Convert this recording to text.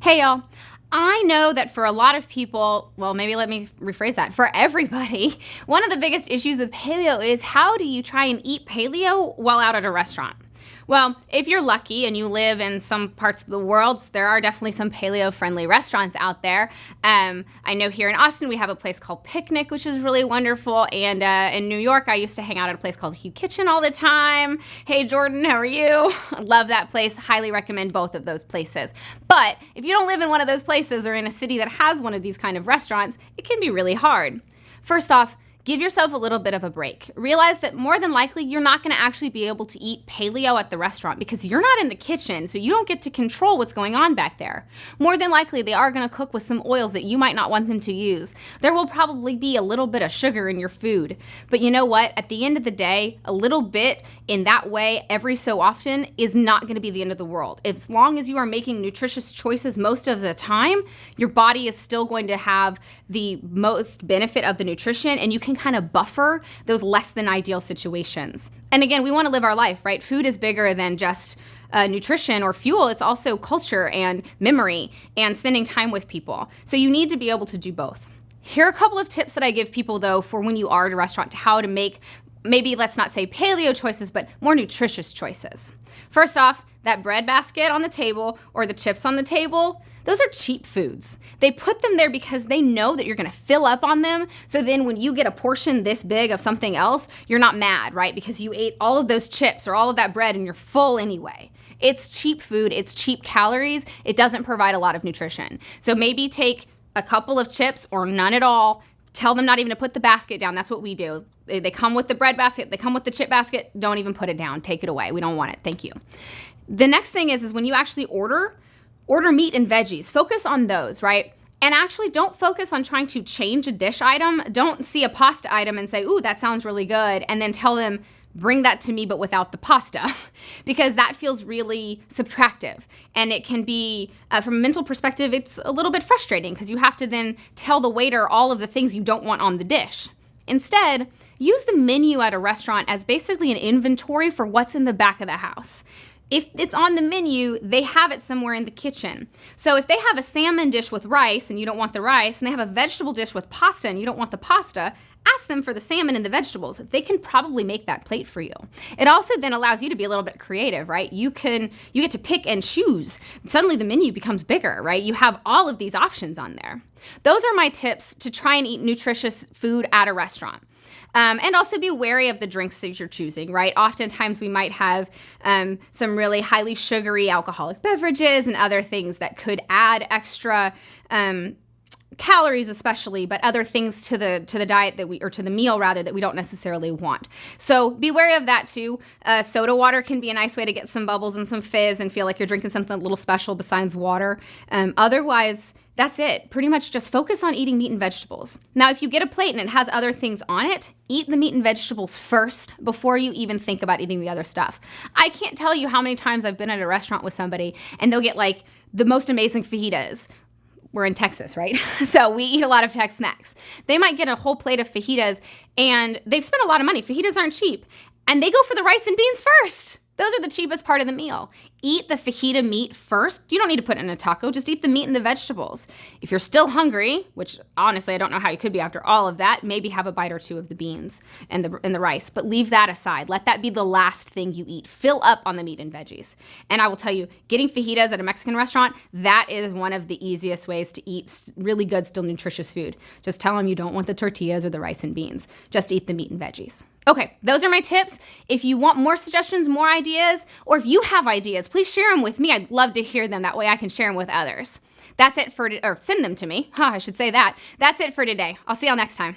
Hey y'all, I know that for a lot of people, well, maybe let me rephrase that, for everybody, one of the biggest issues with paleo is how do you try and eat paleo while out at a restaurant? Well, if you're lucky and you live in some parts of the world, there are definitely some paleo-friendly restaurants out there. I know here in Austin we have a place called Picnic, which is really wonderful. And in New York, I used to hang out at a place called Hugh Kitchen all the time. Hey, Jordan, how are you? Love that place. Highly recommend both of those places. But if you don't live in one of those places or in a city that has one of these kind of restaurants, it can be really hard. First off, give yourself a little bit of a break. Realize that more than likely you're not going to actually be able to eat paleo at the restaurant because you're not in the kitchen, so you don't get to control what's going on back there. More than likely they are going to cook with some oils that you might not want them to use. There will probably be a little bit of sugar in your food. But you know what? At the end of the day, a little bit in that way every so often is not going to be the end of the world. As long as you are making nutritious choices most of the time, your body is still going to have the most benefit of the nutrition, and you can kind of buffer those less than ideal situations. And again, we want to live our life, right? Food is bigger than just nutrition or fuel. It's also culture and memory and spending time with people. So you need to be able to do both. Here are a couple of tips that I give people though for when you are at a restaurant to how to make, maybe let's not say paleo choices, but more nutritious choices. First off, that bread basket on the table or the chips on the table, those are cheap foods. They put them there because they know that you're gonna fill up on them. So then when you get a portion this big of something else, you're not mad, right? Because you ate all of those chips or all of that bread and you're full anyway. It's cheap food, it's cheap calories. It doesn't provide a lot of nutrition. So maybe take a couple of chips or none at all. Tell them not even to put the basket down. That's what we do. They come with the bread basket, they come with the chip basket. Don't even put it down, take it away. We don't want it, thank you. The next thing is when you actually order meat and veggies. Focus on those, right? And actually don't focus on trying to change a dish item. Don't see a pasta item and say, ooh, that sounds really good. And then tell them, bring that to me, but without the pasta. Because that feels really subtractive. And it can be, from a mental perspective, it's a little bit frustrating because you have to then tell the waiter all of the things you don't want on the dish. Instead, use the menu at a restaurant as basically an inventory for what's in the back of the house. If it's on the menu, they have it somewhere in the kitchen. So if they have a salmon dish with rice and you don't want the rice, and they have a vegetable dish with pasta and you don't want the pasta, ask them for the salmon and the vegetables. They can probably make that plate for you. It also then allows you to be a little bit creative, right? You get to pick and choose. Suddenly the menu becomes bigger, right? You have all of these options on there. Those are my tips to try and eat nutritious food at a restaurant. And also be wary of the drinks that you're choosing, right? Oftentimes we might have some really highly sugary alcoholic beverages and other things that could add extra calories especially, but other things to the diet or to the meal rather, that we don't necessarily want. So be wary of that too. Soda water can be a nice way to get some bubbles and some fizz and feel like you're drinking something a little special besides water. Otherwise, that's it. Pretty much just focus on eating meat and vegetables. Now, if you get a plate and it has other things on it, eat the meat and vegetables first before you even think about eating the other stuff. I can't tell you how many times I've been at a restaurant with somebody and they'll get like the most amazing fajitas. We're in Texas, right? So we eat a lot of Tex-Mex. They might get a whole plate of fajitas and they've spent a lot of money. Fajitas aren't cheap. And they go for the rice and beans first. Those are the cheapest part of the meal. Eat the fajita meat first. You don't need to put it in a taco. Just eat the meat and the vegetables. If you're still hungry, which honestly I don't know how you could be after all of that, maybe have a bite or two of the beans and the rice. But leave that aside. Let that be the last thing you eat. Fill up on the meat and veggies. And I will tell you, getting fajitas at a Mexican restaurant, that is one of the easiest ways to eat really good, still nutritious food. Just tell them you don't want the tortillas or the rice and beans. Just eat the meat and veggies. Okay, those are my tips. If you want more suggestions, more ideas, or if you have ideas, please share them with me. I'd love to hear them. That way I can share them with others. That's it or send them to me. I should say that. That's it for today. I'll see y'all next time.